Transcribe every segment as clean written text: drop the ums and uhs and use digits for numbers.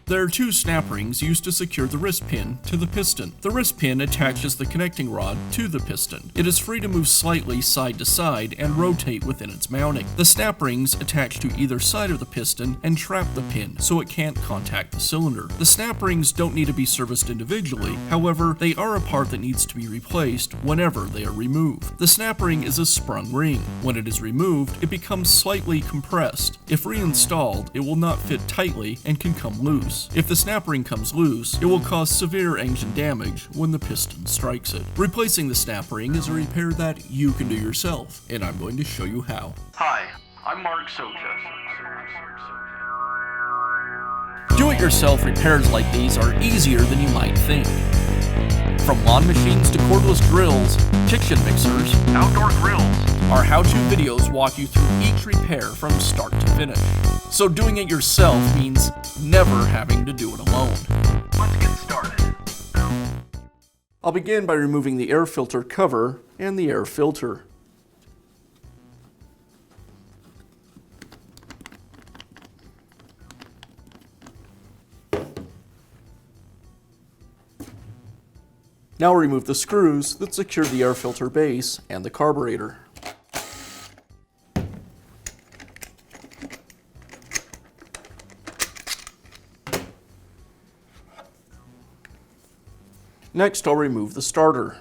There are two snap rings used to secure the wrist pin to the piston. The wrist pin attaches the connecting rod to the piston. It is free to move slightly side to side and rotate within its mounting. The snap rings attach to either side of the piston and trap the pin so it can't contact the cylinder. The snap rings don't need to be serviced individually, however, they are a part that needs to be replaced whenever they are removed. The snap ring is a sprung ring. When it is removed, it becomes slightly compressed. If reinstalled, it will not fit tightly and can come loose. If the snap ring comes loose, it will cause severe engine damage when the piston strikes it. Replacing the snap ring is a repair that you can do yourself, and I'm going to show you how. Hi, I'm Mark Socha. Do-it-yourself repairs like these are easier than you might think. From lawn machines to cordless drills, kitchen mixers, Outdoor grills. our how-to videos walk you through each repair from start to finish. So doing it yourself means never having to do it alone. Let's get started. I'll begin by removing the air filter cover and the air filter. Now remove the screws that secure the air filter base and the carburetor. Next, I'll remove the starter.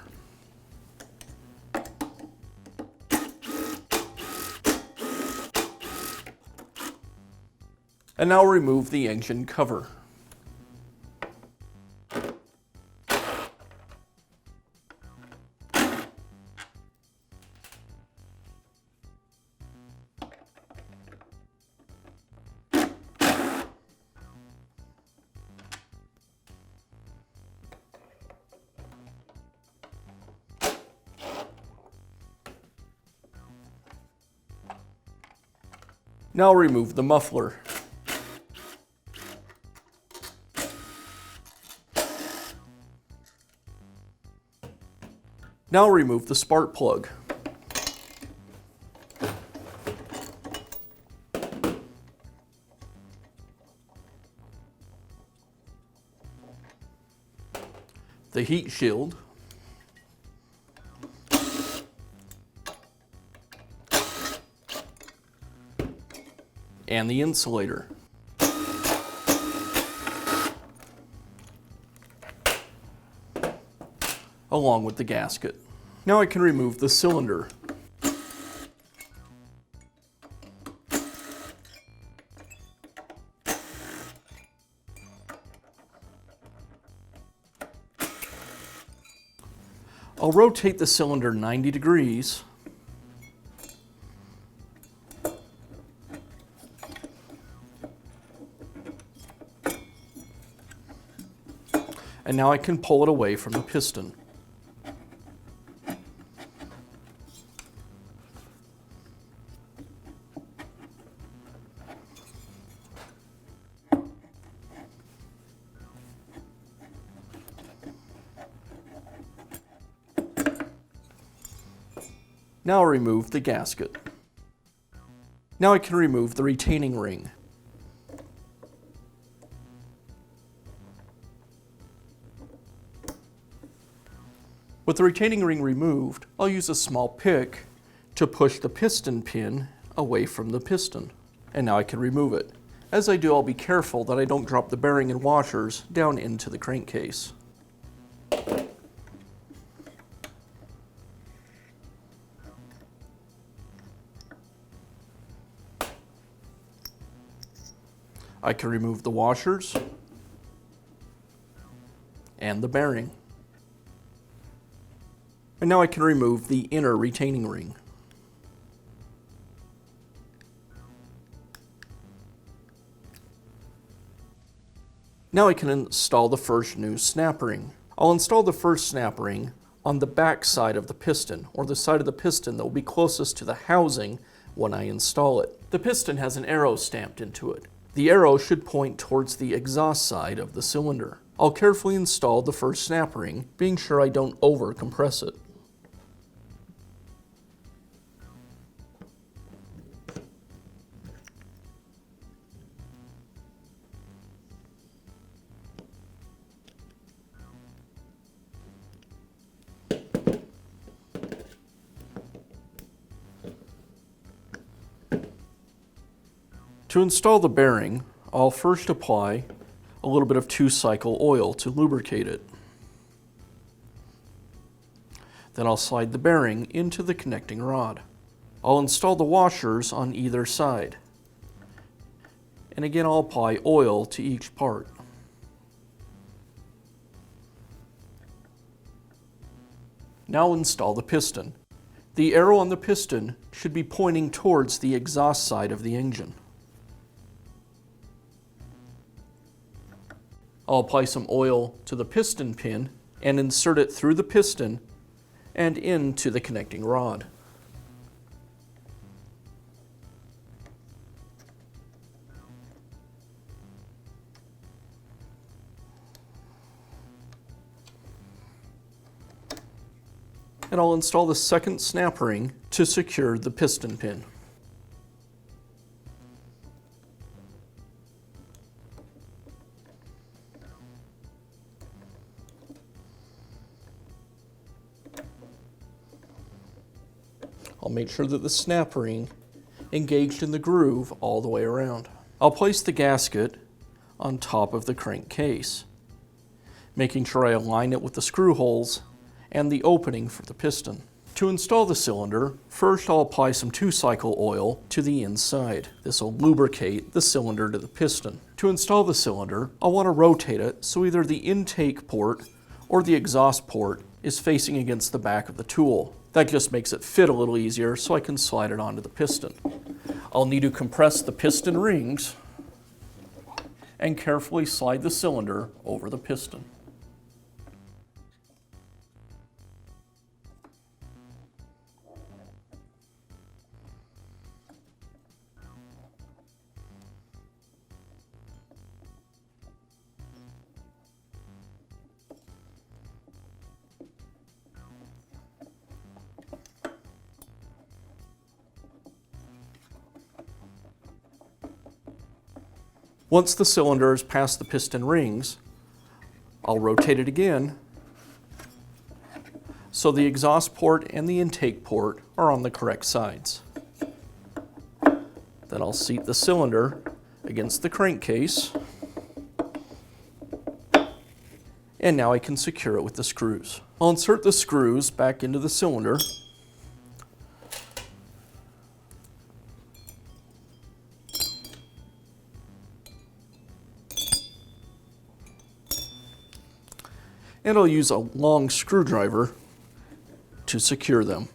And now remove the engine cover. Now remove the muffler. Now remove the spark plug. The heat shield. And the insulator. Along with the gasket. Now I can remove the cylinder. I'll rotate the cylinder 90 degrees. And now I can pull it away from the piston. Now I'll remove the gasket. Now I can remove the retaining ring. With the retaining ring removed, I'll use a small pick to push the piston pin away from the piston. And now I can remove it. As I do, I'll be careful that I don't drop the bearing and washers down into the crankcase. I can remove the washers and the bearing. And now I can remove the inner retaining ring. Now I can install the first new snap ring. I'll install the first snap ring on the back side of the piston, or the side of the piston that will be closest to the housing when I install it. The piston has an arrow stamped into it. The arrow should point towards the exhaust side of the cylinder. I'll carefully install the first snap ring, being sure I don't over compress it. To install the bearing, I'll first apply a little bit of 2-cycle oil to lubricate it. Then I'll slide the bearing into the connecting rod. I'll install the washers on either side. And again, I'll apply oil to each part. Now install the piston. The arrow on the piston should be pointing towards the exhaust side of the engine. I'll apply some oil to the piston pin and insert it through the piston and into the connecting rod. And I'll install the second snap ring to secure the piston pin. I'll make sure that the snap ring engaged in the groove all the way around. I'll place the gasket on top of the crankcase, making sure I align it with the screw holes and the opening for the piston. To install the cylinder, first I'll apply some 2-cycle oil to the inside. This will lubricate the cylinder to the piston. To install the cylinder, I'll want to rotate it so either the intake port or the exhaust port is facing against the back of the tool. That just makes it fit a little easier so I can slide it onto the piston. I'll need to compress the piston rings and carefully slide the cylinder over the piston. Once the cylinder is past the piston rings, I'll rotate it again so the exhaust port and the intake port are on the correct sides. Then I'll seat the cylinder against the crankcase, and now I can secure it with the screws. I'll insert the screws back into the cylinder. And I'll use a long screwdriver to secure them.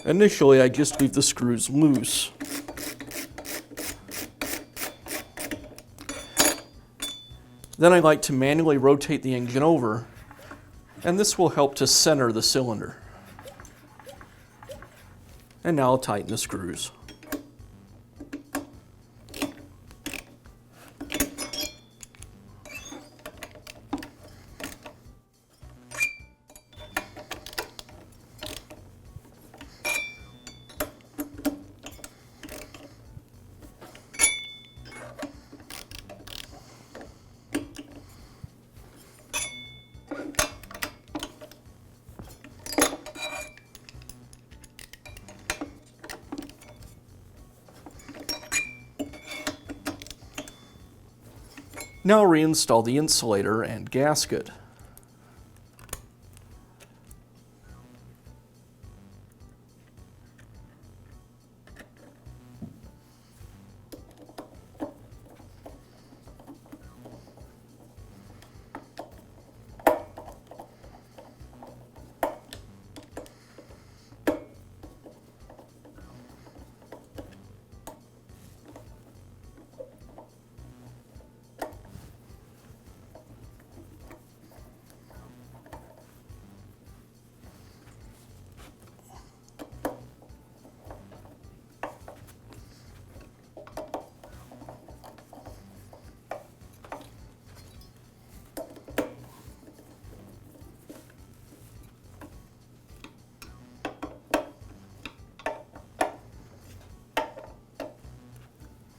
Initially, I just leave the screws loose. Then I like to manually rotate the engine over, and this will help to center the cylinder. And now I'll tighten the screws. Now reinstall the insulator and gasket.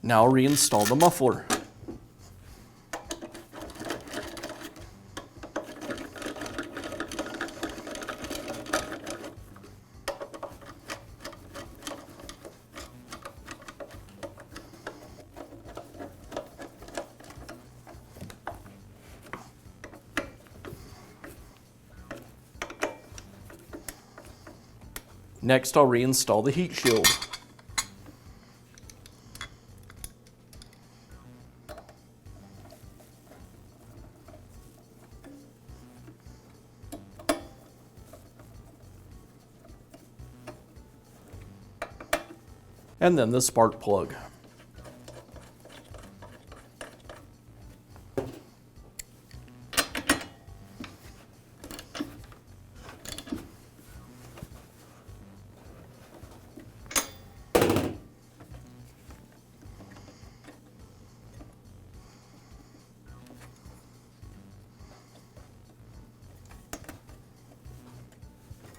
Now reinstall the muffler. Next, I'll reinstall the heat shield. And then the spark plug.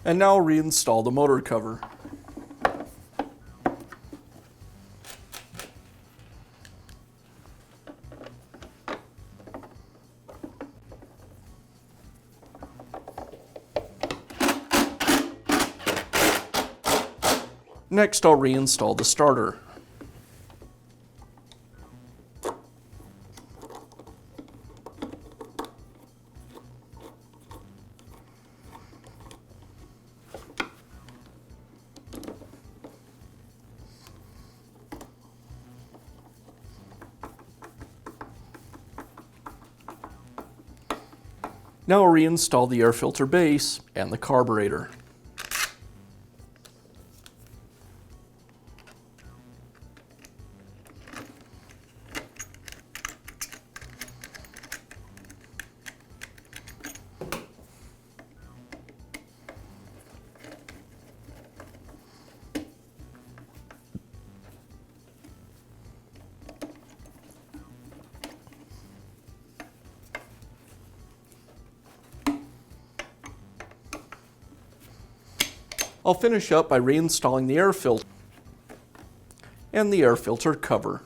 And now I'll reinstall the motor cover. Next, I'll reinstall the starter. Now I'll reinstall the air filter base and the carburetor. I'll finish up by reinstalling the air filter and the air filter cover.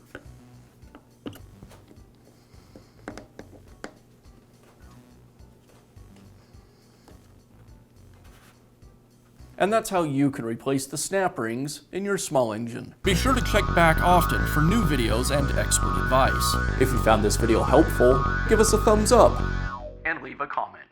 And that's how you can replace the snap rings in your small engine. Be sure to check back often for new videos and expert advice. If you found this video helpful, give us a thumbs up And leave a comment.